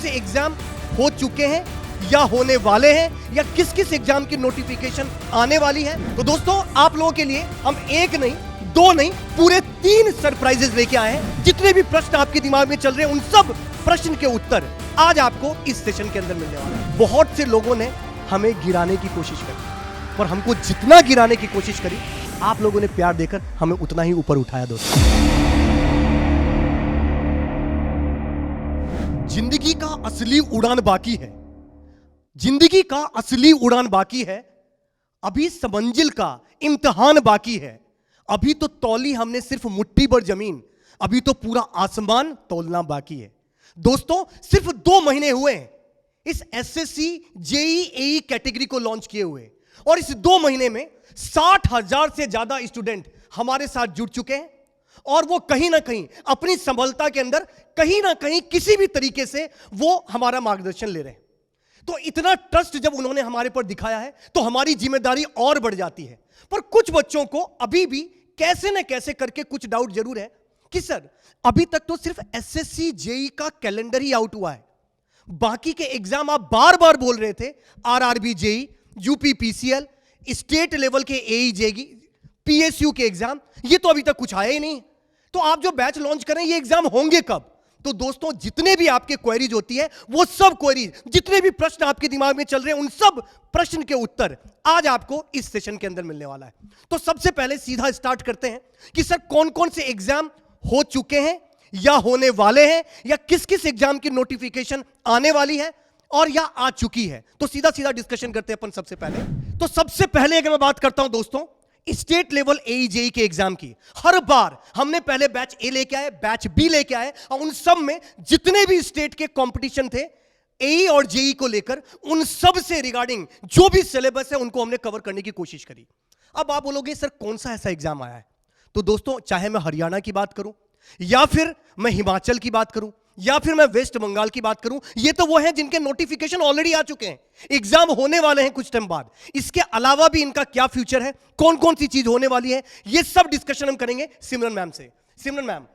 से एग्जाम हो चुके हैं या होने वाले हैं या किस किस एग्जाम की नोटिफिकेशन आने वाली है। तो दोस्तों आप लोगों के लिए हम एक नहीं, दो नहीं, पूरे 3 सरप्राइजेस लेके आए हैं। जितने भी प्रश्न आपके दिमाग में चल रहे हैं उन सब प्रश्न के उत्तर आज आपको इस सेशन के अंदर मिलने वाले हैं। बहुत से लोगों ने हमें गिराने की कोशिश करी, पर हमको जितना गिराने की कोशिश करी आप लोगों ने प्यार देकर हमें उतना ही ऊपर उठाया। दोस्तों, जिंदगी का असली उड़ान बाकी है, जिंदगी का असली उड़ान बाकी है। अभी समंजिल का इम्तिहान बाकी है। अभी तो तौली हमने सिर्फ मुट्ठी भर जमीन, अभी तो पूरा आसमान तौलना बाकी है। दोस्तों, सिर्फ 2 महीने हुए हैं इस एसएससी जेईई कैटेगरी को लॉन्च किए हुए, और इस 2 महीने में 60,000 से ज्यादा स्टूडेंट हमारे साथ जुड़ चुके हैं, और वो कहीं ना कहीं अपनी सफलता के अंदर कहीं ना कहीं किसी भी तरीके से वो हमारा मार्गदर्शन ले रहे हैं। तो इतना ट्रस्ट जब उन्होंने हमारे पर दिखाया है तो हमारी जिम्मेदारी और बढ़ जाती है। पर कुछ बच्चों को अभी भी कैसे न कैसे करके कुछ डाउट जरूर है कि सर अभी तक तो सिर्फ एसएससी जेईई का कैलेंडर ही आउट हुआ है, बाकी के एग्जाम आप बार बार बोल रहे थे, RRB JEE, UP PCL, state level के एई जेईई, पीएसयू के एग्जाम, ये तो अभी तक कुछ आया ही नहीं। तो आप जो बैच लॉन्च करें ये एग्जाम होंगे कब? तो दोस्तों, जितने भी आपके क्वेरीज होती है वो सब क्वेरीज, जितने भी प्रश्न आपके दिमाग में चल रहे हैं उन सब प्रश्न के उत्तर आज आपको इस सेशन के अंदर मिलने वाला है। तो सबसे पहले सीधा स्टार्ट करते हैं कि सर कौन कौन से एग्जाम हो चुके हैं या होने वाले हैं या किस किस एग्जाम की नोटिफिकेशन आने वाली है और या आ चुकी है। तो सीधा सीधा डिस्कशन करते हैं अपन। सबसे पहले अगर मैं बात करता हूं दोस्तों स्टेट लेवल एई जेईई के एग्जाम की, हर बार हमने पहले बैच ए लेके आए, बैच बी लेके आए, और उन सब में जितने भी स्टेट के कंपटीशन थे एई और जेईई को लेकर, उन सब से रिगार्डिंग जो भी सिलेबस है उनको हमने कवर करने की कोशिश करी। अब आप बोलोगे सर कौन सा ऐसा एग्जाम आया है? तो दोस्तों, चाहे मैं हरियाणा की बात करूं या फिर मैं हिमाचल की बात करूं या फिर मैं वेस्ट बंगाल की बात करूं, ये तो वो हैं जिनके नोटिफिकेशन ऑलरेडी आ चुके हैं, एग्जाम होने वाले हैं कुछ टाइम बाद। इसके अलावा भी इनका क्या फ्यूचर है, कौन कौन सी चीज होने वाली है, ये सब डिस्कशन हम करेंगे सिमरन मैम से। सिमरन मैम,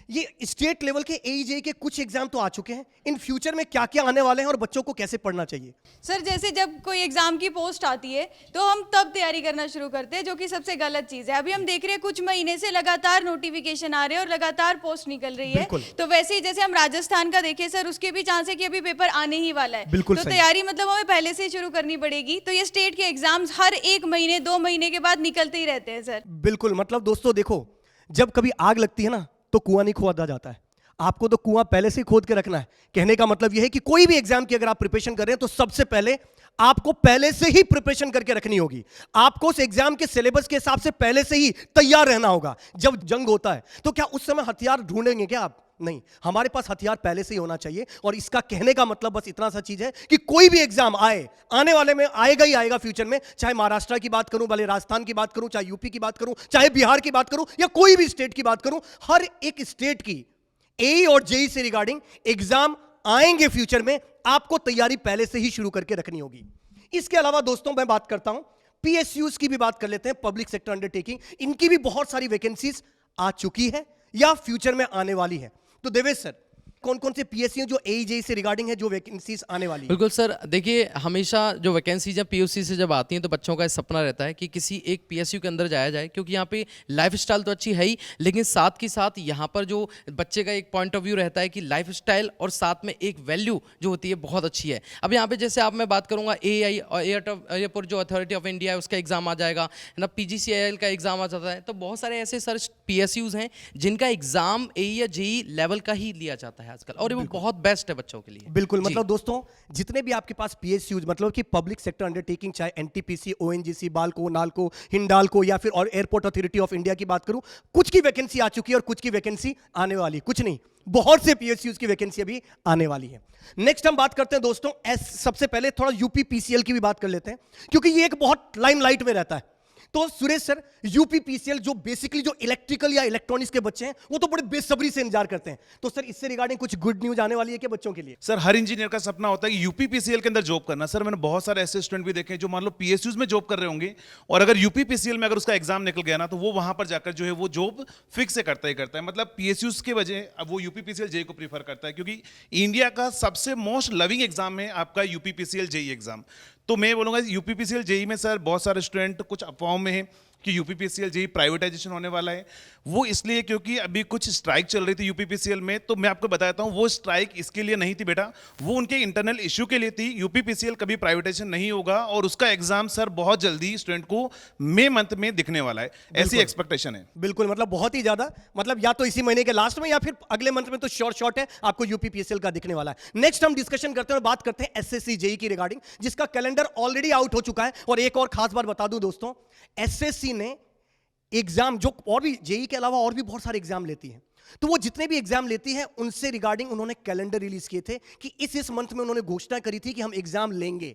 ये स्टेट लेवल के एई जेईई के कुछ एग्जाम तो आ चुके हैं, इन फ्यूचर में क्या क्या आने वाले हैं और बच्चों को कैसे पढ़ना चाहिए? सर, जैसे जब कोई एग्जाम की पोस्ट आती है तो हम तब तैयारी करना शुरू करते हैं, जो कि सबसे गलत चीज है। अभी हम देख रहे हैं कुछ महीने से लगातार नोटिफिकेशन आ रहे हैं और लगातार पोस्ट निकल रही है। तो वैसे ही जैसे हम राजस्थान का देखें सर, उसके भी चांस है कि अभी पेपर आने ही वाला है। तो तैयारी मतलब हमें पहले से शुरू करनी पड़ेगी। तो ये स्टेट के एग्जाम्स हर 1 महीने 2 महीने के बाद निकलते ही रहते हैं सर। बिल्कुल, मतलब दोस्तों देखो, जब कभी आग लगती है ना तो कुआं नहीं खोदा जाता है, आपको तो कुआं पहले से ही खोद के रखना है। कहने का मतलब यह है कि कोई भी एग्जाम की अगर आप प्रिपरेशन कर रहे हैं तो सबसे पहले आपको पहले से ही प्रिपरेशन करके रखनी होगी। आपको उस एग्जाम के सिलेबस के हिसाब से पहले से ही तैयार रहना होगा। जब जंग होता है तो क्या उस समय हथियार ढूंढेंगे क्या आप? नहीं, हमारे पास हथियार पहले से ही होना चाहिए। और इसका कहने का मतलब बस इतना सा चीज है कि कोई भी एग्जाम आए, आने वाले में आएगा ही आएगा फ्यूचर में, चाहे महाराष्ट्र की बात करूं, भले राजस्थान की बात करूं, चाहे यूपी की बात करूं, चाहे बिहार की बात करूं या कोई भी स्टेट की बात करूं, हर एक स्टेट की एई और जेईई से रिगार्डिंग एग्जाम आएंगे फ्यूचर में, आपको तैयारी पहले से ही शुरू करके रखनी होगी। इसके अलावा दोस्तों मैं बात करता हूं पीएसयूज की भी बात कर लेते हैं, पब्लिक सेक्टर अंडरटेकिंग, इनकी भी बहुत सारी वैकेंसीज आ चुकी है या फ्यूचर में आने वाली है। तो देवेश सर, कौन कौन से पीएसयू जो एई जेईई से रिगार्डिंग है जो वैकेंसीज आने वाली है? बिल्कुल सर, देखिए हमेशा जो वैकेंसीज या पीयूसी से जब आती हैं तो बच्चों का सपना रहता है कि किसी एक पीएसयू के अंदर जाया जाए, क्योंकि यहाँ पे लाइफस्टाइल तो अच्छी है ही, लेकिन साथ के साथ यहाँ पर जो बच्चे का एक पॉइंट ऑफ व्यू रहता है कि लाइफस्टाइल और साथ में एक वैल्यू जो होती है बहुत अच्छी है। अब यहाँ पे जैसे आप मैं बात करूँगा एआई और एयरपोर्ट जो अथॉरिटी ऑफ इंडिया है उसका एग्जाम आ जाएगा ना, पीजीसीआईएल का एग्जाम आ जाता है। तो बहुत सारे ऐसे सर पीएसयूज हैं जिनका एग्जाम एई या जेईई लेवल का ही लिया जाता है आजकल, और ये बहुत बेस्ट है बच्चों के लिए। बिल्कुल, मतलब दोस्तों जितने भी आपके पास पीएसयूज मतलब कि पब्लिक सेक्टर अंडरटेकिंग, चाहे एनटीपीसी, ओएनजीसी, बाल्को, नाल्को, हिंडाल्को या फिर और एयरपोर्ट अथॉरिटी ऑफ इंडिया की बात करूं, कुछ की वैकेंसी आ चुकी है और कुछ की वैकेंसी आने वाली, कुछ नहीं, बहुत से पीएसयूज की वैकेंसी अभी आने वाली है। नेक्स्ट हम बात करते हैं दोस्तों सबसे पहले थोड़ा यूपी पीसीएल की भी बात कर लेते हैं, क्योंकि ये एक बहुत लाइमलाइट में रहता है। तो सुरेश सर, यूपीपीसीएल जो बेसिकली जो इलेक्ट्रिकल या इलेक्ट्रॉनिक्स के बच्चे हैं वो तो बड़े बेसब्री से इंतजार करते हैं, तो सर इससे रिगार्डिंग कुछ गुड न्यूज आने वाली है क्या बच्चों के लिए? सर हर इंजीनियर का सपना होता है कि यूपीपीसीएल के अंदर जॉब करना। सर मैंने बहुत सारे ऐसे स्टूडेंट भी देखे हैं जो मान लो पीएसयूज में जॉब कर रहे होंगे, और अगर यूपीपीसीएल में अगर उसका एग्जाम निकल गया ना, तो वो वहां पर जाकर जो है वो जॉब फिक्स से करता ही करता है। मतलब पीएसयूज के वजह अब वो यूपीपीसीएल जेई को प्रीफर करता है, क्योंकि इंडिया का सबसे मोस्ट लविंग एग्जाम है आपका यूपीपीसीएल जेई एग्जाम। तो मैं बोलूंगा यूपीपीसीएल जेई में सर बहुत सारे स्टूडेंट कुछ अफवाहों में है कि यूपीपीसीएल जेई प्राइवेटाइजेशन होने वाला है। वो इसलिए क्योंकि अभी कुछ स्ट्राइक चल रही थी यूपीपीसीएल में, तो मैं आपको बताता हूँ वो स्ट्राइक इसके लिए नहीं थी बेटा, वो उनके इंटरनल इश्यू के लिए थी। यूपीपीसीएल कभी प्राइवेटाइजेशन नहीं होगा, और उसका एग्जाम सर बहुत जल्दी स्टूडेंट को मई मंथ में दिखने वाला है, ऐसी एक्सपेक्टेशन है। बिल्कुल, मतलब बहुत ही ज्यादा, मतलब या तो इसी महीने के लास्ट में या फिर अगले मंथ में, तो शॉर्ट है आपको यूपीपीसीएल का दिखने वाला है। नेक्स्ट हम डिस्कशन करते हैं और बात करते हैं एसएससी जेई की रिगार्डिंग, जिसका कैलेंडर ऑलरेडी आउट हो चुका है। और एक और खास बात बता दूं दोस्तों, एसएससी ने एग्जाम जो और भी जेई के अलावा और भी बहुत सारे एग्जाम लेती है, तो वो जितने भी एग्जाम लेती है उनसे रिगार्डिंग उन्होंने कैलेंडर रिलीज किए थे कि इस मंथ में उन्होंने घोषणा करी थी कि हम एग्जाम लेंगे,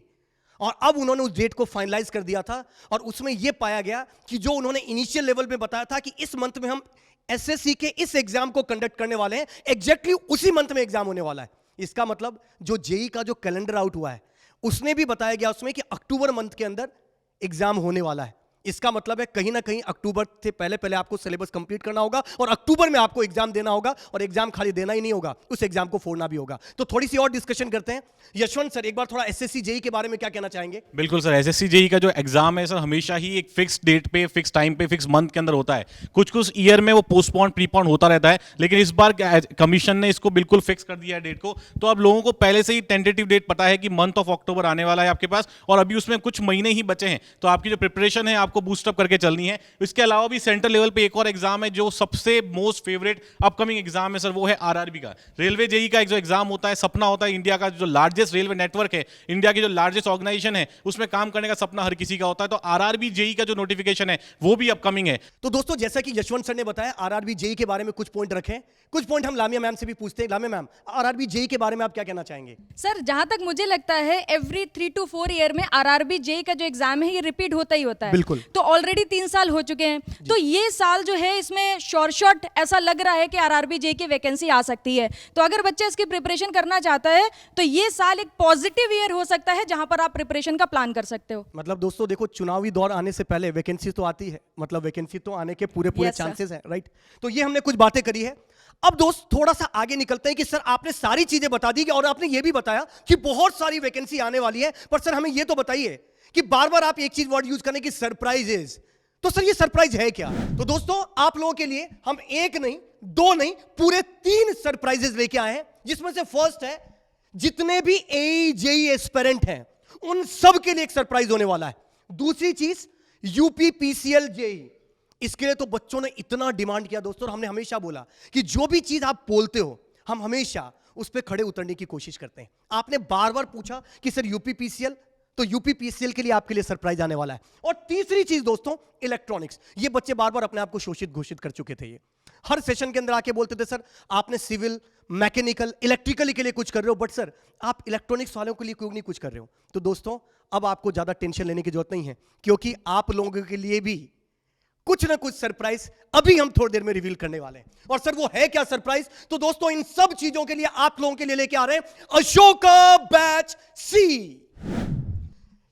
और अब उन्होंने उस डेट को फाइनलाइज कर दिया था। और उसमें यह पाया गया कि जो उन्होंने इनिशियल लेवल पे बताया था कि इस मंथ में हम एसएससी के इस एग्जाम को कंडक्ट करने वाले हैं, एग्जैक्टली उसी मंथ में एग्जाम होने वाला है। इसका मतलब जो जेई का जो कैलेंडर आउट हुआ है उसने भी बताया गया उसमें कि अक्टूबर मंथ के अंदर एग्जाम होने वाला है। इसका मतलब है कहीं ना कहीं अक्टूबर से पहले आपको सिलेबस कंप्लीट करना होगा, और अक्टूबर में आपको एग्जाम देना होगा, और एग्जाम खाली देना ही नहीं होगा, उस एग्जाम को फोड़ना भी होगा। तो थोड़ी सी और डिस्कशन करते हैं। यशवंत सर, एक बार थोड़ा एसएससी जेई के बारे में क्या कहना चाहेंगे? बिल्कुल सर, एसएससी जेई का जो एग्जाम है सर हमेशा ही एक फिक्स डेट पे, फिक्स टाइम पे, फिक्स मंथ के अंदर होता है। कुछ कुछ ईयर में वो पोस्टपोन प्रीपोन होता रहता है, लेकिन इस बार कमीशन ने इसको बिल्कुल फिक्स कर दिया है डेट को। तो अब लोगों को पहले से ही टेंटेटिव डेट पता है कि मंथ ऑफ अक्टूबर आने वाला है आपके पास, और अभी उसमें कुछ महीने ही बचे हैं, तो आपकी जो प्रिपरेशन है आपको बूस्टअप करके चलनी है। इसके अलावा भी सेंट्रल लेवल पे एक और एग्जाम है जो सबसे मोस्ट फेवरेट अपकमिंग एग्जाम है सर, वो है आरआरबी का। रेलवे जेई का एक जो एग्जाम होता है, सपना होता है इंडिया का जो लार्जेस्ट रेलवे नेटवर्क है, इंडिया की जो लार्जेस्ट ऑर्गेनाइजेशन है, उसमें काम करने का सपना हर किसी का होता है। तो आरआरबी जेई का जो नोटिफिकेशन है वो भी अपकमिंग है। तो दोस्तों, जैसा कि यशवंत सर ने बताया, आरआरबी जेई के बारे में कुछ पॉइंट रखें, कुछ पॉइंट हम लामिया मैम से भी पूछते हैं। लामिया मैम, आरआरबी जेई के बारे में आप क्या कहना चाहेंगे? सर जहां तक मुझे लगता है एवरी 3 to 4 ईयर में आरआरबी जेई का जो एग्जाम है ये रिपीट होता ही होता है। बिल्कुल। तो ऑलरेडी 3 साल हो चुके हैं, तो ये साल जो है इसमें शॉर्ट ऐसा लग रहा है कि आरआरबी जेई की वैकेंसी आ सकती है। तो अगर बच्चा इसकी प्रिपरेशन करना चाहता है तो ये साल एक पॉजिटिव ईयर हो सकता है जहां पर आप प्रिपरेशन का प्लान कर सकते हो। मतलब दोस्तों देखो, चुनावी दौर आने से पहले वैकेंसी तो आती है, मतलब वैकेंसी तो आने के पूरे Yes, sir. चांसेस हैं, राइट? तो ये हमने कुछ बातें करी है। अब दोस्त थोड़ा सा आगे निकलते हैं कि सर आपने सारी चीजें बता दी और आपने ये भी बताया कि बहुत सारी वैकेंसी आने वाली है, पर सर हमें ये तो बताइए कि बार बार आप एक चीज वर्ड यूज करने की सरप्राइजेस, तो सर ये सरप्राइज है क्या? तो दोस्तों आप लोगों के लिए हम एक नहीं, दो नहीं, पूरे 3 सरप्राइजेस लेके आए हैं, जिसमें से फर्स्ट है जितने भी एई जेई एस्पिरेंट हैं उन सब के लिए एक सरप्राइज होने वाला है। दूसरी चीज यूपीपीसीएल जेई, इसके लिए तो बच्चों ने इतना डिमांड किया दोस्तों, हमने हमेशा बोला कि जो भी चीज आप बोलते हो हम हमेशा उस पर खड़े उतरने की कोशिश करते हैं। आपने बार बार पूछा कि सर यूपीपीसीएल, तो यूपीपीसीएल के लिए आपके लिए सरप्राइज आने वाला है। और तीसरी चीज दोस्तों, इलेक्ट्रॉनिक्स। ये बच्चे बार बार अपने आप को शोषित घोषित कर चुके थे, ये हर सेशन के अंदर आके बोलते थे सर आपने सिविल, मैकेनिकल, इलेक्ट्रिकल के लिए कुछ कर रहे हो, बट सर आप इलेक्ट्रॉनिक्स वालों के लिए क्यों नहीं कुछ कर रहे हो? तो दोस्तों अब आपको ज्यादा टेंशन लेने की जरूरत नहीं है, क्योंकि आप लोगों के लिए भी कुछ ना कुछ सरप्राइज अभी हम थोड़ी देर में रिवील करने वाले हैं। और सर वो है क्या सरप्राइज? तो दोस्तों इन सब चीजों के लिए आप लोगों के लिए लेके आ रहे हैं अशोका बैच सी।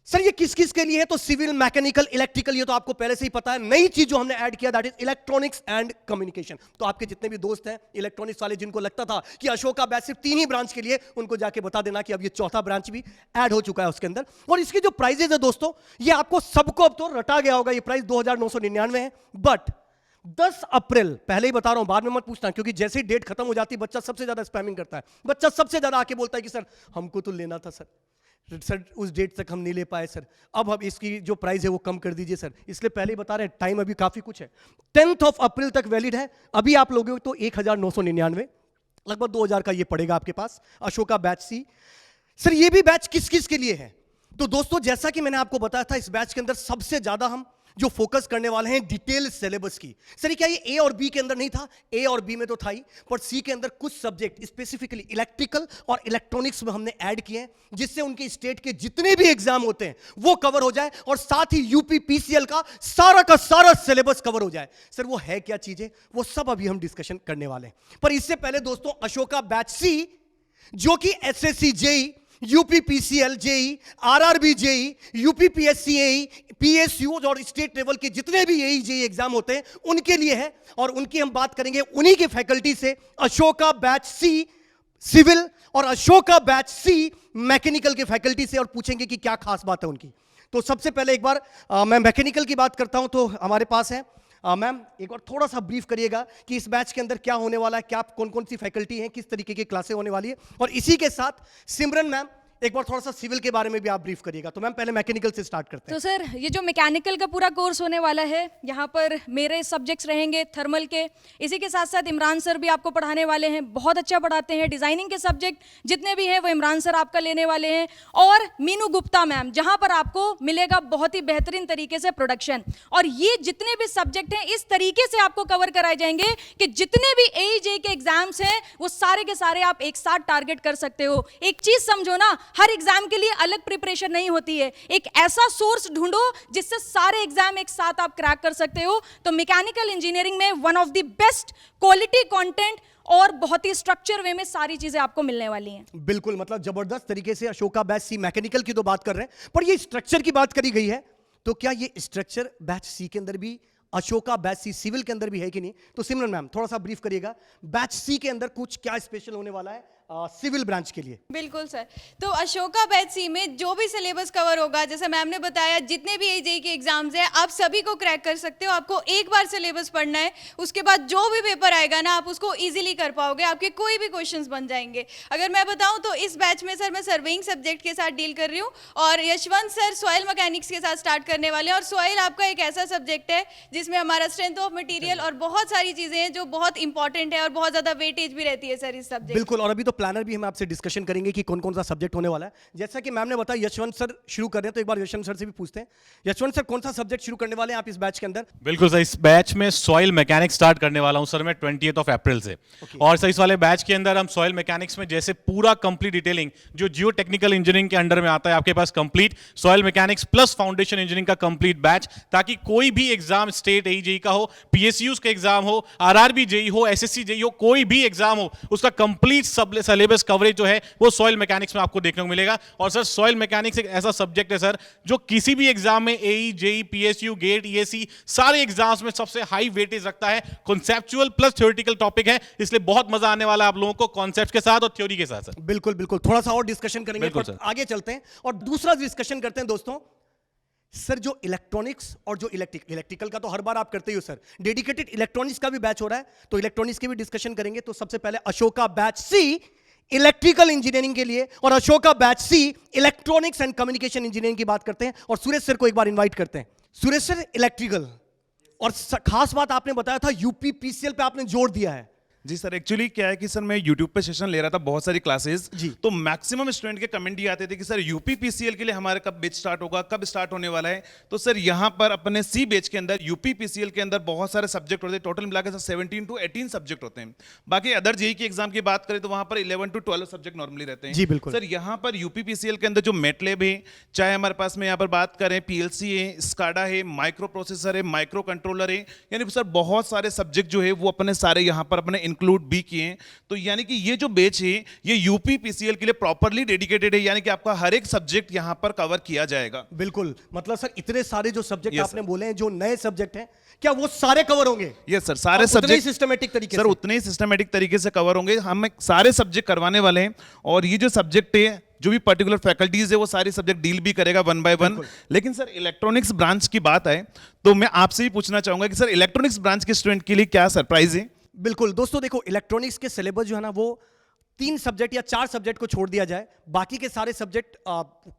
सर ये किस किस के लिए है? तो सिविल, मैकेनिकल, इलेक्ट्रिकल, ये तो आपको पहले से ही पता है। नई चीज जो हमने ऐड किया that is electronics and communication. तो आपके जितने भी दोस्त हैं इलेक्ट्रॉनिक्स वाले, जिनको लगता था कि अशोका बैच सिर्फ 3 ही ब्रांच के लिए, उनको जाके बता देना कि अब ये 4था ब्रांच भी ऐड हो चुका है उसके अंदर। और इसके जो प्राइजेस है दोस्तों, ये आपको सबको अब तो रटा गया होगा, ये प्राइस 2999 है। बट 10 अप्रैल, पहले ही बता रहा हूं, बाद में मत पूछना, क्योंकि जैसे ही डेट खत्म हो जाती है बच्चा सबसे ज्यादा स्पैमिंग करता है। बच्चा सबसे ज्यादा आके बोलता है कि सर हमको तो लेना था सर उस डेट तक हम नहीं ले पाए सर, अब इसकी जो प्राइस है वो कम कर दीजिए सर। इसलिए पहले ही बता रहे हैं टाइम अभी काफी कुछ है, 10 अप्रैल तक वैलिड है। अभी आप लोगों तो 1999, लगभग 2000 का ये पड़ेगा आपके पास, अशोका बैच सी। सर ये भी बैच किस किस के लिए है? तो दोस्तों जैसा कि मैंने आपको बताया था, इस बैच के अंदर सबसे ज्यादा हम जो फोकस करने वाले हैं डिटेल सिलेबस की। सर क्या ये ए और बी के अंदर नहीं था? ए और बी में तो था ही, पर सी के अंदर कुछ सब्जेक्ट स्पेसिफिकली इलेक्ट्रिकल और इलेक्ट्रॉनिक्स में हमने ऐड किए हैं, जिससे उनके स्टेट के जितने भी एग्जाम होते हैं वो कवर हो जाए और साथ ही यूपी पीसीएल का सारा सिलेबस कवर हो जाए। सर वो है क्या चीजें, वो सब अभी हम डिस्कशन करने वाले हैं। पर इससे पहले दोस्तों, अशोका बैच सी, जो कि SSC JE, UP PCL JE, RRB JE, UP PSC AE, PSU और स्टेट लेवल के जितने भी एई जेई एग्जाम होते हैं उनके लिए है। और उनकी हम बात करेंगे उन्हीं के फैकल्टी से, अशोका बैच सी सिविल और अशोका बैच सी मैकेनिकल के फैकल्टी से, और पूछेंगे कि क्या खास बात है उनकी। तो सबसे पहले एक बार मैं मैकेनिकल की बात करता हूं, तो हमारे पास है मैम, एक बार थोड़ा सा ब्रीफ करिएगा कि इस बैच के अंदर क्या होने वाला है, क्या कौन कौन सी फैकल्टी हैं, किस तरीके की क्लासें होने वाली है। और इसी के साथ सिमरन मैम, एक बार थोड़ा सा सिविल के बारे में भी आप ब्रीफ करिएगा। तो मैम पहले मैकेनिकल से स्टार्ट करते हैं। तो सर ये जो मैकेनिकल का पूरा कोर्स होने वाला है, यहाँ पर मेरे सब्जेक्ट्स रहेंगे थर्मल के, इसी के साथ साथ इमरान सर भी आपको पढ़ाने वाले हैं, बहुत अच्छा पढ़ाते हैं। डिजाइनिंग के सब्जेक्ट जितने भी हैं वो इमरान सर आपका लेने वाले हैं, और मीनू गुप्ता मैम, जहाँ पर आपको मिलेगा बहुत ही बेहतरीन तरीके से प्रोडक्शन। और ये जितने भी सब्जेक्ट हैं इस तरीके से आपको कवर कराए जाएंगे कि जितने भी एईजे के एग्जाम्स हैं वो सारे के सारे आप एक साथ टारगेट कर सकते हो। एक चीज समझो ना, हर एग्जाम के लिए अलग प्रिपरेशन नहीं होती है, एक ऐसा सोर्स ढूंढो जिससे सारे एग्जाम एक साथ आप क्रैक कर सकते हो। तो मैकेनिकल इंजीनियरिंग में one of the best quality content और बहुत ही स्ट्रक्चर वे में सारी चीजें आपको मिलने वाली हैं। बिल्कुल, मतलब जबरदस्त तरीके से अशोका बैच सी मैकेनिकल की तो बात कर रहे हैं, पर ये स्ट्रक्चर की बात करी गई है, तो क्या ये स्ट्रक्चर बैच सी के अंदर भी, अशोका बैच सी सिविल के अंदर भी है कि नहीं? तो सिमरन मैम थोड़ा सा ब्रीफ करिएगा, बैच सी के अंदर कुछ क्या स्पेशल होने वाला है सिविल ब्रांच के लिए। बिल्कुल सर, तो अशोका बैच सी में जो भी सिलेबस कवर होगा, जैसे मैम ने बताया, जितने भी एजेई के एग्जाम्स हैं आप सभी को क्रैक कर सकते हो। आपको एक बार सिलेबस पढ़ना है, उसके बाद जो भी पेपर आएगा ना आप उसको इजीली कर पाओगे, आपके कोई भी क्वेश्चंस बन जाएंगे। अगर मैं बताऊं तो इस बैच में सर मैं सर्वेइंग सब्जेक्ट के साथ डील कर रही हूँ, और यशवंत सर सॉइल मैकेनिक्स के साथ स्टार्ट करने वाले हैं। और सॉइल आपका एक ऐसा सब्जेक्ट है जिसमें हमारा स्ट्रेंथ ऑफ मटीरियल और बहुत सारी चीजें हैं जो बहुत इंपॉर्टेंट है, और बहुत ज्यादा वेटेज भी रहती है सर इस सब्जेक्ट। बिल्कुल, और अभी तो प्लानर भी हम आपसे डिस्कशन करेंगे कि कौन कौन सा सब्जेक्ट होने वाला है। जैसा कि मैम ने बताया यशवंत सर शुरू कर रहे हैं, तो एक बार यशवंत सर से भी पूछते हैं। यशवंत सर, कौन सा सब्जेक्ट शुरू करने वाले हैं आप इस बैच के अंदर? बिल्कुल सर, इस बैच में सॉइल मैकेनिक्स स्टार्ट करने वाला हूं सर मैं 20 अप्रैल से। और सर इस वाले बैच के अंदर हम सॉइल मैकेनिक्स में जैसे पूरा कंप्लीट डिटेलिंग जो जियो टेक्निकल इंजीनियरिंग के अंडर में आता है, आपके पास complete soil mechanics plus foundation engineering का कंप्लीट बैच, ताकि कोई भी एग्जाम स्टेट एईजेई का हो, पीएसयूज का एग्जाम हो, आरआरबी जेई हो, एसएससी जेई हो, कोई भी एग्जाम हो, उसका कंप्लीट सिलेबस कवरेज जो है वो सॉइल मैकेनिक्स में आपको देखने को मिलेगा। और सर सॉइल मैकेनिक्स एक ऐसा सब्जेक्ट है सर जो किसी भी एग्जाम में एई, जेई, पीएसयू, गेट, ईएसी सारे एग्जाम्स में सबसे हाई वेटेज रखता है। कॉन्सेप्चुअल प्लस थ्योरेटिकल टॉपिक है, इसलिए बहुत मजा आने वाला है आप लोगों को कॉन्सेप्ट के साथ और थ्योरी के साथ सर। बिल्कुल बिल्कुल, थोड़ा सा और डिस्कशन करेंगे, बिल्कुल पर सर। आगे चलते हैं और दूसरा डिस्कशन करते हैं दोस्तों। सर जो इलेक्ट्रॉनिक्स और जो इलेक्ट्रिकल का तो हर बार आप करते ही हो सर, डेडिकेटेड इलेक्ट्रॉनिक्स का भी बैच हो रहा है, तो इलेक्ट्रॉनिक्स की भी डिस्कशन करेंगे। तो सबसे पहले Ashoka batch C electrical engineering के लिए और Ashoka batch C electronics and communication engineering की बात करते हैं, और सुरेश सर को एक बार इनवाइट करते हैं। सुरेश सर, इलेक्ट्रिकल और खास बात आपने बताया था यूपी पीसीएल पे आपने जोर दिया है। जी सर, एक्चुअली क्या है कि सर मैं YouTube पे सेशन ले रहा था, बहुत सारी क्लासेस, जी। तो मैक्सिमम स्टूडेंट के कमेंट ये आते थे कि सर यूपी पीसीएल के लिए हमारा कब बैच स्टार्ट होगा, कब स्टार्ट होने वाला है। तो सर यहाँ पर अपने सी बैच के अंदर यूपी पीसीएल के अंदर बहुत सारे सब्जेक्ट होते हैं, टोटल मिला के सर 17 to 18 सब्जेक्ट होते हैं। बाकी अदर जेई की एग्जाम की बात करें तो वहाँ पर 11 to 12 सब्जेक्ट नॉर्मली रहते हैं। जी बिल्कुल सर, यहाँ पर यूपी पीसीएल के अंदर जो मेटलेब है, चाहे हमारे पास में यहाँ पर बात करें पीएलसी है, स्काडा है, माइक्रो प्रोसेसर है, माइक्रो कंट्रोलर है, यानी सर बहुत सारे सब्जेक्ट जो है वो अपने सारे यहाँ पर अपने इंक्लूड भी किए हैं। तो यानी कि ये जो बैच है ये यूपी पीसीएल के लिए प्रॉपर्ली डेडिकेटेड है, यानी कि आपका हर एक सब्जेक्ट यहाँ पर कवर किया जाएगा। बिल्कुल, मतलब सर इतने सारे जो सब्जेक्ट Yes, आपने बोले हैं, जो नए सब्जेक्ट हैं, क्या वो सारे कवर होंगे? यस सर, सारे सब्जेक्ट सिस्टमेटिक तरीके सर से उतने ही सिस्टमेटिक तरीके से कवर होंगे। हम सारे सब्जेक्ट करवाने वाले हैं, और ये जो सब्जेक्ट है, जो भी पर्टिकुलर फैकल्टीज है, वो सारे सब्जेक्ट डील भी करेगा 1 by 1। लेकिन सर इलेक्ट्रॉनिक्स ब्रांच की बात है तो मैं आपसे ही पूछना चाहूंगा कि सर इलेक्ट्रॉनिक्स ब्रांच के स्टूडेंट के लिए क्या सरप्राइज है? बिल्कुल दोस्तों, देखो इलेक्ट्रॉनिक्स के सिलेबस जो है ना वो 3 सब्जेक्ट या 4 सब्जेक्ट को छोड़ दिया जाए, बाकी के सारे सब्जेक्ट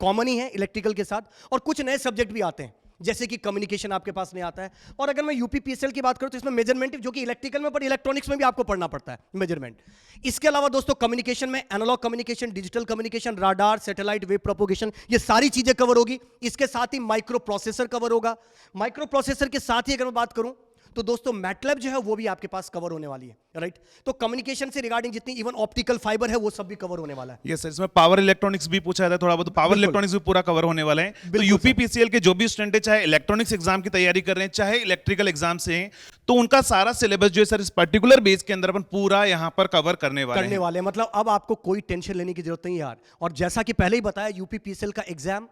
कॉमन ही हैं इलेक्ट्रिकल के साथ, और कुछ नए सब्जेक्ट भी आते हैं। जैसे कि कम्युनिकेशन आपके पास नहीं आता है। और अगर मैं यूपीपीएसएल की बात करूं तो इसमें मेजरमेंट जो कि इलेक्ट्रिकल में, पर इलेक्ट्रॉनिक्स में भी आपको पढ़ना पड़ता है मेजरमेंट। इसके अलावा दोस्तों कम्युनिकेशन में analogue communication, digital communication, radar, satellite, wave propagation, ये सारी चीजें कवर होगी। इसके साथ ही माइक्रो प्रोसेसर कवर होगा। माइक्रो प्रोसेसर के साथ ही अगर मैं बात करूं तो दोस्तों मैटलैब जो है वो भी आपके पास कवर होने वाली है, राइट। तो कम्युनिकेशन से रिगार्डिंग जितनी इवन ऑप्टिकल फाइबर है वो सब भी कवर होने वाला है। यस सर, इसमें पावर इलेक्ट्रॉनिक्स भी पूछा जाता है थोड़ा बहुत, पावर इलेक्ट्रॉनिक्स भी पूरा कवर होने वाला है। तो यूपीपीसीएल के जो भी स्टूडेंट है, चाहे इलेक्ट्रॉनिक्स एग्जाम की तैयारी कर रहे हैं, चाहे इलेक्ट्रिकल एग्जाम से हैं, तो उनका सारा सिलेबस जो है सर इस पर्टिकुलर बेस के अंदर अपन पूरा यहाँ पर कवर करने वाले हैं। मतलब अब आपको कोई टेंशन लेने की जरूरत नहीं यार। और जैसा कि पहले ही बताया, यूपीपीएसएल का एग्जाम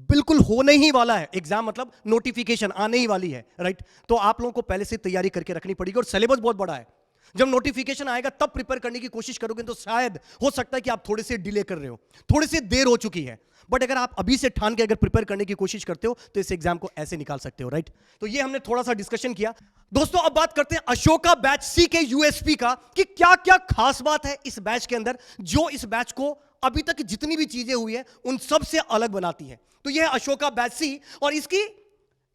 बिल्कुल होने ही वाला है। एग्जाम मतलब नोटिफिकेशन आने ही वाली है, राइट। तो आप लोगों को पहले से तैयारी करके रखनी पड़ेगी और सिलेबस बहुत बड़ा है। जब नोटिफिकेशन आएगा तब प्रिपेयर करने की कोशिश करोगे तो शायद हो सकता है कि आप थोड़े से डिले कर रहे हो, थोड़ी सी देर हो चुकी है। बट अगर आप अभी से ठान के अगर प्रिपेयर करने की कोशिश करते हो तो इस एग्जाम को ऐसे निकाल सकते हो, राइट। तो ये हमने थोड़ा सा डिस्कशन किया। दोस्तों अब बात करते हैं अशोका बैच सी के यूएसपी का, कि क्या क्या खास बात है इस बैच के अंदर जो इस बैच को अभी तक जितनी भी चीजें हुई है उन सब से अलग बनाती है। तो यह अशोका बैच सी, और इसकी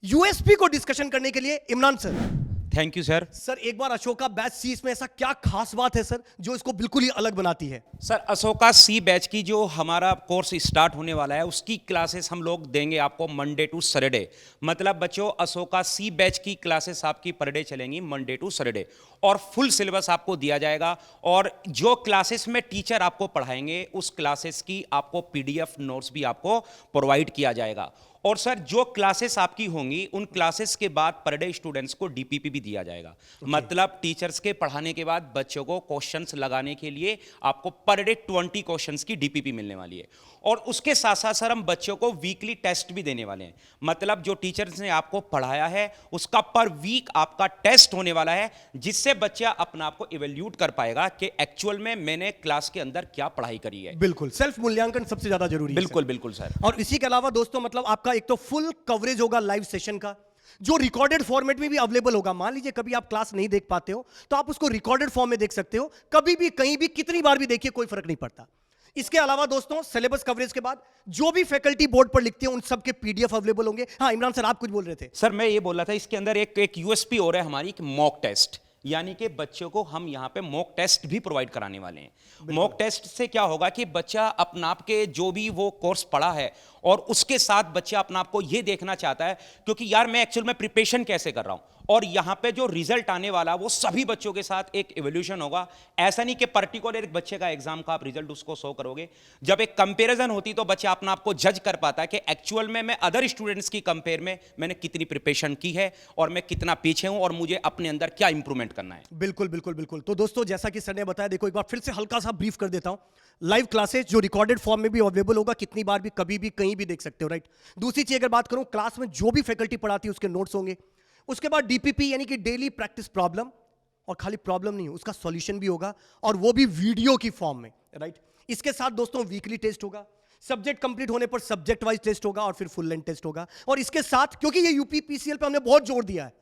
यूएसपी को डिस्कशन करने के लिए Imran sir. Thank you sir. Sir एक बार अशोका बैच सी, इसमें ऐसा क्या खास बात है सर जो इसको बिल्कुल ही अलग बनाती है? सर अशोका सी बैच की जो हमारा कोर्स स्टार्ट होने वाला है उसकी क्लासेस हम लोग देंगे आपको मंडे टू सैटरडे। मतलब बच्चों अशोका सी बैच की क्लासेस आपकी पर डे चलेंगी मंडे टू सैटरडे, और फुल सिलेबस आपको दिया जाएगा। और जो क्लासेस में टीचर आपको पढ़ाएंगे उस क्लासेस की आपको पीडीएफ नोट्स भी आपको प्रोवाइड किया जाएगा। और सर जो क्लासेस आपकी होंगी उन क्लासेस के बाद पर डे स्टूडेंट्स को डीपीपी भी दिया जाएगा। मतलब टीचर्स के पढ़ाने के बाद बच्चों को क्वेश्चंस लगाने के लिए आपको पर डे 20 क्वेश्चंस की डीपीपी मिलने वाली है। और उसके साथ साथ सर हम बच्चों को वीकली टेस्ट भी देने वाले हैं। मतलब जो टीचर्स ने आपको पढ़ाया है उसका पर वीक आपका टेस्ट होने वाला है, जिससे बच्चा अपना आप को इवेल्यूट कर पाएगा कि एक्चुअल में मैंने क्लास के अंदर क्या पढ़ाई करी है। बिल्कुल, सेल्फ मूल्यांकन सबसे ज्यादा जरूरी है। बिल्कुल बिल्कुल सर। और इसी के अलावा दोस्तों मतलब आपका एक तो फुल कवरेज होगा लाइव सेशन का, जो रिकॉर्डेड फॉर्मेट में भी अवेलेबल होगा। मान लीजिए कभी आप क्लास नहीं देख पाते हो तो आप उसको रिकॉर्डेड फॉर्म में देख सकते हो, कभी भी कहीं भी कितनी बार भी देखिए, कोई फर्क नहीं पड़ता। इसके अलावा दोस्तों सिलेबस कवरेज के बाद जो भी फैकल्टी बोर्ड पर लिखते हैं उन सब के पीडीएफ अवेलेबल होंगे। हाँ इमरान सर आप कुछ बोल रहे थे। सर मैं ये बोल रहा था इसके अंदर एक यूएसपी हो रहा है हमारी, मॉक टेस्ट, यानी कि बच्चों को हम यहाँ पे मॉक टेस्ट भी प्रोवाइड कराने वाले हैं। मॉक टेस्ट से क्या होगा कि बच्चा अपना आप के जो भी वो कोर्स पढ़ा है और उसके साथ बच्चा अपना आप को ये देखना चाहता है क्योंकि यार मैं एक्चुअल में प्रिपरेशन कैसे कर रहा हूँ, और यहाँ पे जो रिजल्ट आने वाला वो सभी बच्चों के साथ एक इवोल्यूशन होगा। ऐसा नहीं कि पर्टिकुलर एक बच्चे का एग्जाम का आप रिजल्ट उसको शो करोगे। जब एक कंपैरिजन होती तो बच्चा अपना आपको जज कर पाता है कि एक्चुअल में मैं अदर स्टूडेंट्स की कंपेयर में मैंने कितनी प्रिपरेशन की है और मैं कितना पीछे हूं और मुझे अपने अंदर क्या इंप्रूवमेंट करना है। बिल्कुल बिल्कुल बिल्कुल। तो दोस्तों जैसा कि सर ने बताया, देखो एक बार फिर से हल्का सा ब्रीफ कर देता हूं। लाइव क्लासेस जो रिकॉर्डेड फॉर्म में भी अवेलेबल होगा, कितनी बार भी कभी भी कहीं भी देख सकते हो, राइट। दूसरी चीज अगर बात करूं, क्लास में जो भी फैकल्टी पढ़ाती है उसके नोट्स होंगे। उसके बाद डीपीपी यानी कि डेली प्रैक्टिस प्रॉब्लम, और खाली प्रॉब्लम नहीं उसका सॉल्यूशन भी होगा, और वो भी वीडियो की फॉर्म में, राइट। इसके साथ दोस्तों वीकली टेस्ट होगा, सब्जेक्ट कंप्लीट होने पर सब्जेक्ट वाइज टेस्ट होगा और फिर फुल लेंथ टेस्ट होगा। और इसके साथ क्योंकि ये यूपीपीसीएल पे हमने बहुत जोर दिया है,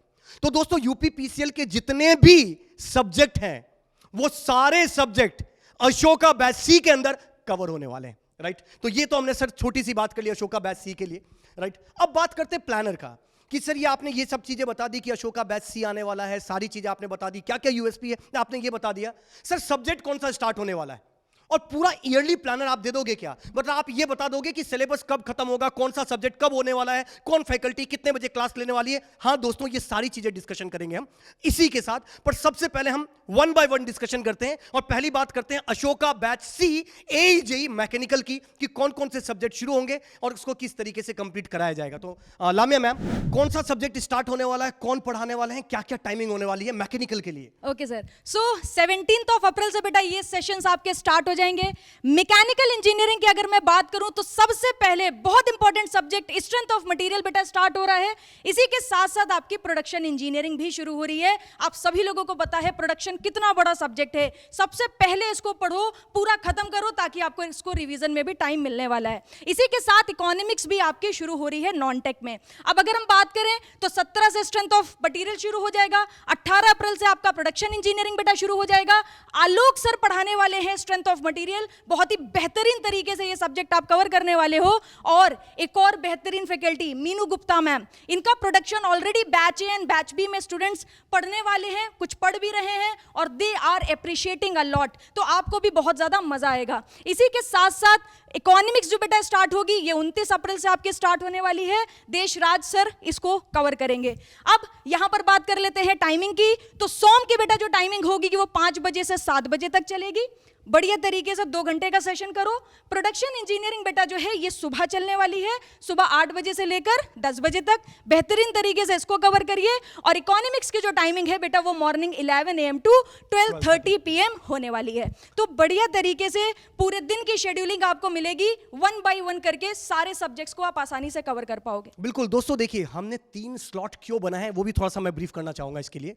तो दोस्तों यूपीपीसीएल के जितने भी सब्जेक्ट हैं वो सारे सब्जेक्ट अशोका बैच सी के अंदर कवर होने वाले हैं, राइट। तो ये तो हमने सर छोटी सी बात कर ली अशोका बैच सी के लिए, राइट। अब बात करते हैं प्लानर का, कि सर ये आपने ये सब चीजें बता दी कि अशोका बैच सी आने वाला है, सारी चीजें आपने बता दी, क्या क्या यूएसपी है आपने ये बता दिया। सर सब्जेक्ट कौन सा स्टार्ट होने वाला है और पूरा ईयरली प्लानर आप दे दोगे क्या? मतलब आप ये बता दोगे कि सिलेबस कब खत्म होगा, कौन सा सब्जेक्ट कब होने वाला है, कौन फैकल्टी कितने बजे क्लास लेने वाली है। हाँ दोस्तों ये सारी चीजें डिस्कशन करेंगे हम इसी के साथ, पर सबसे पहले हम वन बाय वन डिस्कशन करते हैं। और पहली बात करते हैं अशोका बैच सी एईजेई मैकेनिकल की, कि कौन कौन से सब्जेक्ट शुरू होंगे और उसको किस तरीके से कंप्लीट कराया जाएगा। तो लामिया मैम, कौन सा सब्जेक्ट स्टार्ट होने वाला है, कौन पढ़ाने वाले हैं, क्या क्या टाइमिंग होने वाली है मैकेनिकल के लिए? ओके सर, सो 17 अप्रैल से बेटा ये सेशंस आपके स्टार्ट हो जाएंगे। मैकेनिकल इंजीनियरिंग की अगर मैं बात करूं तो सबसे पहले बहुत important subject strength of material बेटा स्टार्ट हो रहा है। इसी के साथ साथ आपकी प्रोडक्शन इंजीनियरिंग भी शुरू हो रही है। आप सभी लोगों को पता है प्रोडक्शन कितना बड़ा सब्जेक्ट है। सबसे पहले इसको पढ़ो, पूरा खत्म करो, ताकि आपको इसको रिवीजन में भी टाइम मिलने वाला है। इसी के साथ इकोनॉमिक्स भी आपकी शुरू हो रही है नॉन टेक में। अब अगर हम बात करें तो 17 से स्ट्रेंथ ऑफ मटेरियल शुरू हो जाएगा, 18 अप्रैल से आपका प्रोडक्शन इंजीनियरिंग बेटा शुरू हो जाएगा। आलोक सर पढ़ाने वाले हैं स्ट्रेंथ ऑफ मटेरियल, बहुत ही बेहतरीन तरीके से ये सब्जेक्ट आप कवर करने वाले हो। और एक और बेहतरीन फैकल्टी मीनू गुप्ता मैम, इनका production already batch A and batch B में स्टूडेंट्स पढ़ने वाले हैं, कुछ पढ़ भी रहे हैं और they are appreciating a lot, तो आपको भी बहुत ज्यादा मजा आएगा। इसी के साथ साथ इकोनॉमिक्स जो बेटा स्टार्ट होगी, ये 29 अप्रैल से आपके स्टार्ट होने वाली है। देशराज सर इसको कवर करेंगे। अब यहां पर बात कर लेते हैं टाइमिंग की। तो सोम की बेटा जो टाइमिंग होगी कि वो 5 बजे से 7 बजे तक चलेगी। बढ़िया तरीके से 2 घंटे का सेशन करो। प्रोडक्शन इंजीनियरिंग बेटा जो है ये सुबह चलने वाली है, सुबह 8 बजे से लेकर 10 बजे तक। बेहतरीन तरीके से इसको कवर करिए। और इकोनॉमिक्स की जो टाइमिंग है बेटा वो मॉर्निंग 11 AM टू 12:30 PM होने वाली है। तो बढ़िया तरीके से पूरे दिन की शेड्यूलिंग आपको मिलेगी, 1 by 1 करके सारे सब्जेक्ट्स को आप आसानी से कवर कर पाओगे। बिल्कुल दोस्तों, देखिए हमने 3 स्लॉट क्यों बना है वो भी थोड़ा सा मैं ब्रीफ करना चाहूंगा इसके लिए।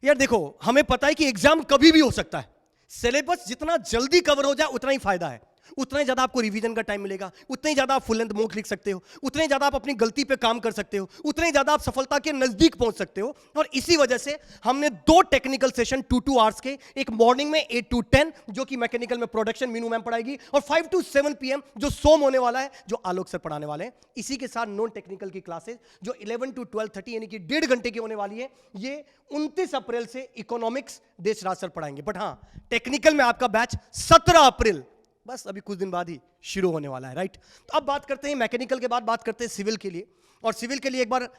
यार देखो, हमें पता है कि एग्जाम कभी भी हो सकता है। सिलेबस जितना जल्दी कवर हो जाए उतना ही फायदा है, उतना ही ज्यादा आपको रिवीजन का टाइम मिलेगा, उतना ही ज्यादा आप फुल लेंथ मॉक लिख सकते हो, उतना ही ज्यादा आप अपनी गलती पे काम कर सकते हो, उतना ही ज्यादा आप सफलता के नजदीक पहुंच सकते हो। और इसी वजह से हमने 2 टेक्निकल सेशन 2-2 आवर्स के, एक मॉर्निंग में 8 to 10 जो कि मैकेनिकल में प्रोडक्शन मीनू मैम पढ़ाएगी, और 5 to 7 PM जो सोम होने वाला है, जो आलोक सर पढ़ाने वाले हैं। इसी के साथ नॉन टेक्निकल की क्लासेस जो 11 to 12:30 यानी कि 1.5 घंटे की होने वाली है, ये 29 अप्रैल से इकोनॉमिक्स देशराज सर पढ़ाएंगे। बट हाँ, टेक्निकल में आपका बैच 17 अप्रैल, बस अभी कुछ दिन बाद ही शुरू होने वाला है, राइट। तो अब बात करते हैं मैकेनिकल के बाद बात करते हैं सिविल के लिए। और सिविल के लिए एक बार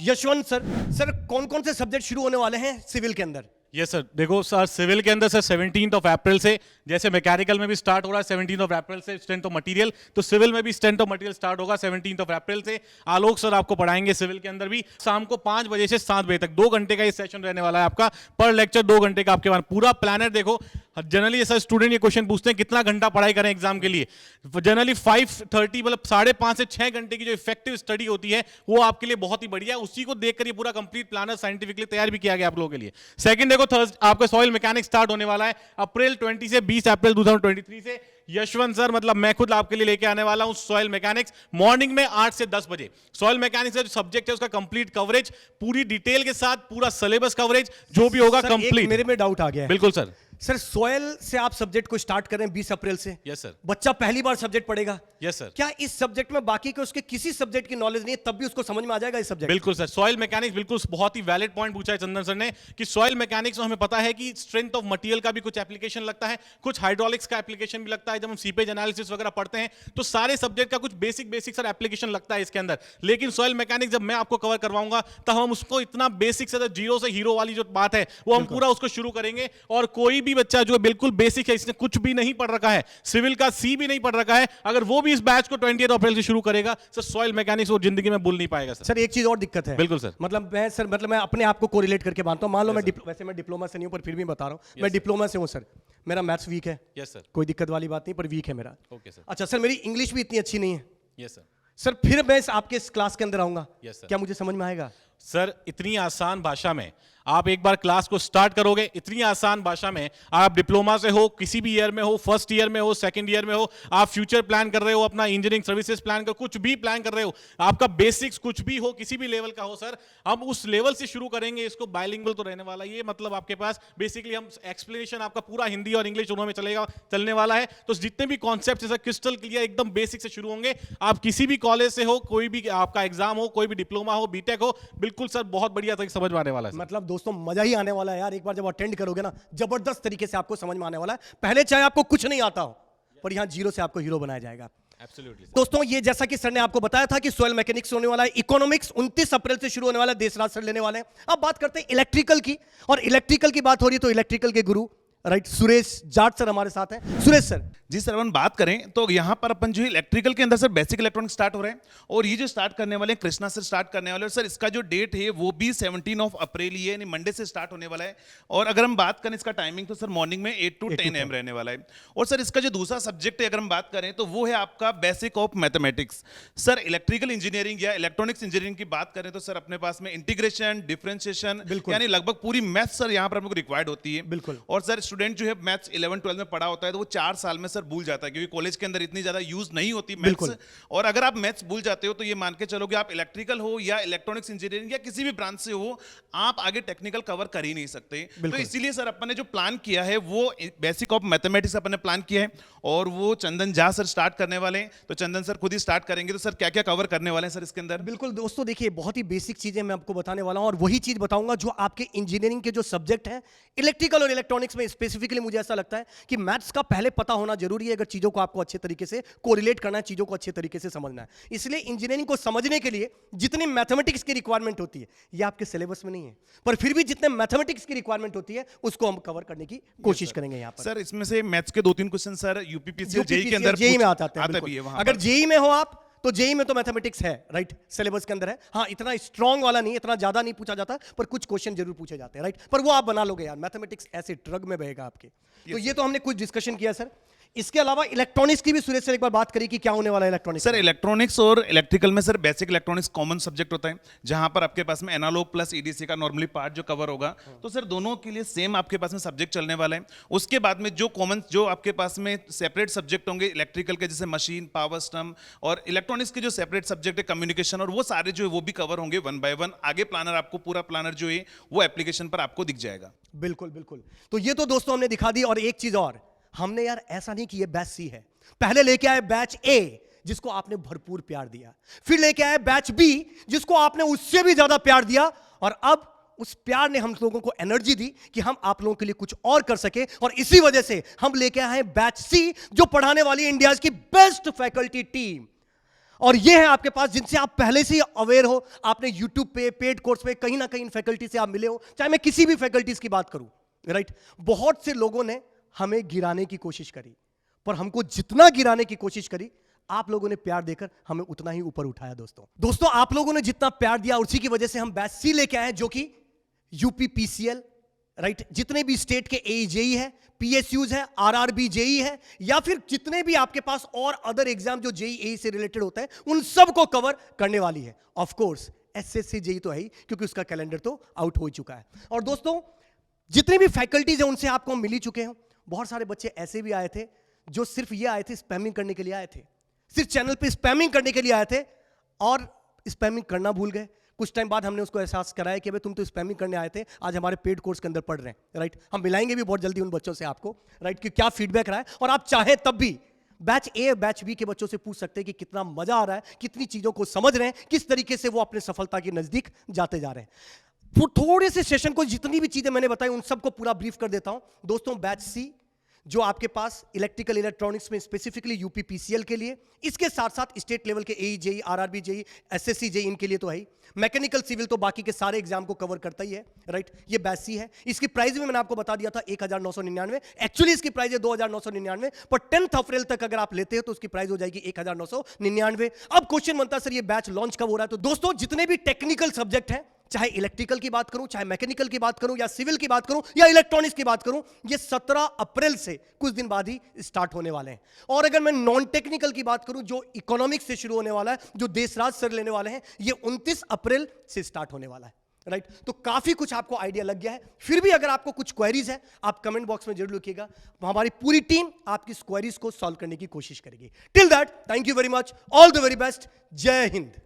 यशवंत सर कौन कौन से सब्जेक्ट शुरू होने वाले हैं सिविल के अंदर? यस सर, देखो सर सिविल के अंदर सर 17 अप्रैल से, जैसे मैकेनिकल में भी स्टार्ट हो रहा है 17 अप्रैल से स्ट्रेंथ ऑफ मटेरियल, तो सिविल में भी स्ट्रेंथ ऑफ मटेरियल स्टार्ट होगा 17 अप्रैल से। आलोक सर आपको पढ़ाएंगे सिविल के अंदर भी शाम को 5 बजे से 7 बजे तक। 2 घंटे का ये सेशन रहने वाला है आपका, पर लेक्चर 2 घंटे का आपके बाद। पूरा प्लानर देखो, जनरली सर स्टूडेंट ये क्वेश्चन पूछते हैं कितना घंटा पढ़ाई करें एग्जाम के लिए। जनरली 5:30 मतलब 5.5 से 6 घंटे की जो इफेक्टिव स्टडी होती है वो आपके लिए बहुत ही बढ़िया है। उसी को देखकर ये पूरा कंप्लीट प्लानर साइंटिफिकली तैयार भी किया गया आप लोगों के लिए। सेकंड देखो, थर्सडे आपका सॉइल मैकेनिक्स स्टार्ट होने वाला है अप्रैल 20 से 20 अप्रैल 2023 से। यशवंत सर मतलब मैं खुद आपके लिए लेके आने वाला हूं सॉइल मैकेनिक्स, मॉर्निंग में 8 से 10 बजे। सॉइल मैकेनिक्स का जो सब्जेक्ट है उसका कंप्लीट कवरेज, पूरी डिटेल के साथ पूरा सिलेबस कवरेज जो भी होगा कंप्लीट। मेरे में डाउट आ गया है। बिल्कुल सर। सर सॉइल से आप सब्जेक्ट को स्टार्ट करें 20 अप्रैल से। Yes sir. बच्चा पहली बार सब्जेक्ट पढ़ेगा। Yes sir. क्या इस सब्जेक्ट में बाकी के उसके किसी सब्जेक्ट की नॉलेज नहीं है तब भी उसको समझ में आ जाएगा इस सब्जेक्ट? बिल्कुल सर। सॉइल मैकेनिक्स बिल्कुल बहुत ही वैलिड पॉइंट पूछा है चंदन सर ने कि सॉइल मैकेनिक्स में हमें पता है कि स्ट्रेंथ ऑफ मटेरियल का भी कुछ एप्लीकेशन लगता है, कुछ हाइड्रोलिक्स का एप्लीकेशन भी लगता है। जब हम सीपेज एनालिसिस वगैरह पढ़ते हैं तो सारे सब्जेक्ट का कुछ बेसिक सर एप्लीकेशन लगता है इसके अंदर। लेकिन सॉइल मैकेनिक्स जब मैं आपको कवर करवाऊंगा तब हम उसको इतना बेसिक से जीरो से हीरो वाली जो बात है वो हम पूरा उसको शुरू करेंगे। और कोई भी बच्चा जो बिल्कुल बेसिक है, इसने कुछ भी नहीं पढ़ रखा है, सिविल का सी भी नहीं पढ़ रखा है, अगर वो भी इस बैच को 20 अप्रैल से शुरू करेगा सर सॉइल मैकेनिक्स वो जिंदगी में भूल नहीं पाएगा सर। सर एक चीज और दिक्कत है। बिल्कुल सर। मतलब मैं अपने आप को कोरिलेट करके मानता हूं। मान लो वैसे मैं डिप्लोमा से नहीं हूं पर फिर भी बता रहा हूं, मैं डिप्लोमा से हूं सर। मेरा मैथ्स वीक है। Yes sir. कोई दिक्कत वाली बात नहीं, पर वीक है मेरा। Okay sir. अच्छा सर, मेरी इंग्लिश भी इतनी अच्छी नहीं है। Yes sir. सर फिर मैं आपके इस क्लास के अंदर आऊंगा, यस सर। क्या मुझे समझ में आएगा? सर इतनी आसान भाषा में आप एक बार क्लास को स्टार्ट करोगे, इतनी आसान भाषा में आप डिप्लोमा से हो, किसी भी ईयर में हो, फर्स्ट ईयर में हो, सेकंड ईयर में हो, आप फ्यूचर प्लान कर रहे हो, अपना इंजीनियरिंग सर्विसेज प्लान कर, कुछ भी प्लान कर रहे हो, आपका बेसिक्स कुछ भी हो, किसी भी लेवल का हो सर, हम उस लेवल से शुरू करेंगे। इसको बाइलिंगुअल तो रहने वाला ये मतलब आपके पास बेसिकली हम एक्सप्लेनेशन आपका पूरा हिंदी और इंग्लिश दोनों में चलने वाला है। तो जितने भी कॉन्सेप्ट है सर क्रिस्टल क्लियर एकदम बेसिक से शुरू होंगे। आप किसी भी कॉलेज से हो, कोई भी आपका एग्जाम हो, कोई भी डिप्लोमा हो, बीटेक हो, बिल्कुल सर बहुत बढ़िया तरीके समझ में आने वाला है। मतलब दोस्तों मजा ही आने वाला है यार। एक बार जब अटेंड करोगे ना, जबरदस्त तरीके से आपको समझ में आने वाला है। पहले चाहे आपको कुछ नहीं आता हो, पर यहां जीरो से आपको हीरो बनाया जाएगा। एब्सोल्युटली दोस्तों, ये जैसा कि सर ने आपको बताया था कि सॉइल मैकेनिक्स होने वाला है, इकोनॉमिक्स 29 अप्रैल से शुरू होने वाला है, देशराज सर लेने वाले हैं। अब बात करते हैं इलेक्ट्रिकल की, और इलेक्ट्रिकल की बात हो रही है तो इलेक्ट्रिकल के गुरु राइट सुरेश जाट सर हमारे साथ हैं। सुरेश सर जी सर, अपन बात करें तो यहाँ पर अपन जो इलेक्ट्रिकल के अंदर सर बेसिक इलेक्ट्रॉनिक्स स्टार्ट हो रहे हैं, और ये जो स्टार्ट करने वाले हैं कृष्णा सर स्टार्ट करने वाले हैं। और सर इसका जो डेट है वो भी 17 अप्रैल ही है, यानी मंडे से स्टार्ट होने वाला है। और अगर हम बात करें इसका टाइमिंग तो सर मॉर्निंग में 8 to 10 AM रहने वाला है। और सर इसका जो दूसरा सब्जेक्ट है अगर हम बात करें तो वो है आपका basic of mathematics. Sir electrical engineering या इलेक्ट्रॉनिक्स इंजीनियरिंग की बात करें तो सर अपने पास में इंटीग्रेशन, डिफरेंशिएशन, यानी लगभग पूरी मैथ सर यहाँ पर हमको रिक्वायर्ड होती है। बिल्कुल। और सर स्टूडेंट जो है मैथ्स 11-12 में पढ़ा होता है तो वो 4 साल में सर भूल जाता है, क्योंकि कॉलेज के अंदर इतनी ज्यादा यूज नहीं होती मैथ्स। और अगर आप मैथ्स भूल जाते हो तो ये मान के चलो कि आप इलेक्ट्रिकल हो या इलेक्ट्रॉनिक्स इंजीनियरिंग या किसी भी ब्रांच से हो, आप आगे टेक्निकल कवर कर ही नहीं सकते। तो इसीलिए सर अपन ने जो प्लान किया है वो बेसिक ऑफ मैथमेटिक्स अपन ने प्लान किया है, और वो चंदन झा सर स्टार्ट करने वाले हैं। तो चंदन सर खुद ही स्टार्ट करेंगे, तो सर क्या क्या कवर करने वाले हैं सर इसके अंदर? बिल्कुल दोस्तों, देखिए बहुत ही बेसिक चीजें मैं आपको बताने वाला हूं, और वही चीज बताऊंगा जो आपके इंजीनियरिंग के जो सब्जेक्ट हैं इलेक्ट्रिकल और इलेक्ट्रॉनिक्स में स्पेसिफिकली मुझे ऐसा लगता है कि मैथ्स का पहले पता होना जरूरी है अगर चीजों को आपको अच्छे तरीके से कोरिलेट करना है, चीजों को अच्छे तरीके से समझना है। इसलिए इंजीनियरिंग को समझने के लिए जितनी मैथमेटिक्स की रिक्वायरमेंट होती है ये आपके सिलेबस में नहीं है, पर फिर भी जितने मैथमेटिक्स की रिक्वायरमेंट होती है उसको हम कवर करने की कोशिश करेंगे यहाँ पर। सर इसमें से मैथ्स के 2-3 क्वेश्चन सर यूपीपीसीएल जेई के अंदर जेई में आता है। भी है वहां अगर जेई में हो आप तो जेई में तो मैथमेटिक्स है, राइट, सिलेबस के अंदर है। हाँ, इतना स्ट्रॉन्ग वाला नहीं, इतना ज्यादा नहीं पूछा जाता, पर कुछ क्वेश्चन जरूर पूछे जाते हैं, राइट। पर वो आप बना लोगे यार, मैथमेटिक्स ऐसे ड्रग में बहेगा आपके। तो ये तो हमने कुछ डिस्कशन किया सर। इसके अलावा इलेक्ट्रॉनिक्स की भी सुरेश सर एक बार बात करी कि क्या होने वाला है इलेक्ट्रॉनिक्स। सर इलेक्ट्रॉनिक्स और इलेक्ट्रिकल में sir basic electronics common subject होता है, जहां पर आपके पास में एनालॉग प्लस ईडीसी का नॉर्मली पार्ट जो कवर होगा। तो सर दोनों के लिए सेम आपके पास में सब्जेक्ट चलने वाला है। उसके बाद में जो कॉमन जो आपके पास में सेपरेट सब्जेक्ट होंगे इलेक्ट्रिकल के, जैसे मशीन, पावर सिस्टम, और इलेक्ट्रॉनिक्स के जो सेपरेट सब्जेक्ट है कम्युनिकेशन, और वो सारे जो है वो भी कवर होंगे 1 by 1। आगे प्लानर आपको पूरा प्लानर जो है वो एप्लीकेशन पर आपको दिख जाएगा। बिल्कुल बिल्कुल। तो ये तो दोस्तों हमने दिखा दी, और एक चीज और हमने यार ऐसा नहीं कि ये बैच सी है, पहले लेके आए बैच ए जिसको आपने भरपूर प्यार दिया, फिर लेके आए बैच बी जिसको आपने उससे भी ज्यादा प्यार दिया, और अब उस प्यार ने हम लोगों को एनर्जी दी कि हम आप लोगों के लिए कुछ और कर सके, और इसी वजह से हम लेके आए बैच सी जो पढ़ाने वाली इंडिया की बेस्ट फैकल्टी टीम। और ये है आपके पास जिनसे आप पहले से ही अवेयर हो, आपने यूट्यूब पे पेड कोर्स पे कहीं ना कहीं फैकल्टी से आप मिले हो, चाहे मैं किसी भी फैकल्टीज की बात करूं, राइट। बहुत से लोगों ने हमें गिराने की कोशिश करी, पर हमको जितना गिराने की कोशिश करी आप लोगों ने प्यार देकर हमें उतना ही ऊपर उठाया। दोस्तों आप लोगों ने जितना प्यार दिया उसी की वजह से हम बैच सी लेके आए, जो कि यूपीपीसीएल, राइट, जितने भी स्टेट के एजेई है, पीएसयूज है, आरआरबी जेई है, या फिर जितने भी आपके पास और अदर एग्जाम जो जेई से रिलेटेड होता है उन सब को कवर करने वाली है। ऑफ कोर्स एसएससी जेई तो है ही, क्योंकि उसका कैलेंडर तो आउट हो चुका है। और दोस्तों जितनी भी फैकल्टीज है उनसे आपको मिल ही चुके हैं। बहुत सारे बच्चे ऐसे भी आए थे जो सिर्फ ये आए थे स्पैमिंग करने के लिए आए थे, सिर्फ चैनल पे स्पैमिंग करने के लिए आए थे, और स्पैमिंग करना भूल गए। कुछ टाइम बाद हमने उसको एहसास कराया कि भाई तुम तो स्पैमिंग करने आए थे, आज हमारे पेड कोर्स के अंदर पढ़ रहे हैं, राइट। हम मिलाएंगे भी बहुत जल्दी उन बच्चों से आपको, राइट, कि क्या फीडबैक रहा है, और आप चाहे तब भी बैच ए बैच बी के बच्चों से पूछ सकते हैं कि कितना मजा आ रहा है, कितनी चीजों को समझ रहे हैं, किस तरीके से वो अपने सफलता के नजदीक जाते जा रहे हैं। थोड़े से सेशन को जितनी भी चीजें मैंने बताई उन सबको पूरा ब्रीफ कर देता हूं। दोस्तों बैच सी जो आपके पास इलेक्ट्रिकल इलेक्ट्रॉनिक्स में स्पेसिफिकली यूपीपीसीएल के लिए, इसके साथ साथ स्टेट लेवल के AE JE, RRB JE, SSC JE इनके लिए तो है ही, मैकेनिकल सिविल तो बाकी के सारे एग्जाम को कवर करता ही है, राइट। ये बैच सी है। इसकी प्राइस भी मैंने आपको बता दिया था 1999, एक्चुअली इसकी प्राइस है 2999, पर 10 अप्रैल तक अगर आप लेते हो तो उसकी प्राइस हो जाएगी 1999। अब क्वेश्चन बनता है सर ये बैच लॉन्च कब हो रहा है? तो दोस्तों जितने भी टेक्निकल सब्जेक्ट हैं, चाहे इलेक्ट्रिकल की बात करूं, चाहे मैकेनिकल की बात करूं, या सिविल की बात करूं, या इलेक्ट्रॉनिक्स की बात करूं, ये 17 अप्रैल से कुछ दिन बाद ही स्टार्ट होने वाले हैं। और अगर मैं नॉन टेक्निकल की बात करूं जो इकोनॉमिक्स से शुरू होने वाला है, जो देशराज सर लेने वाले हैं, ये 29 अप्रैल से स्टार्ट होने वाला है, राइट। तो काफी कुछ आपको आइडिया लग गया है। फिर भी अगर आपको कुछ क्वेरीज है आप कमेंट बॉक्स में जरूर लिखिएगा, हमारी पूरी टीम आपकी क्वेरीज को सॉल्व करने की कोशिश करेगी। Till that thank you very much, all the very best, जय हिंद।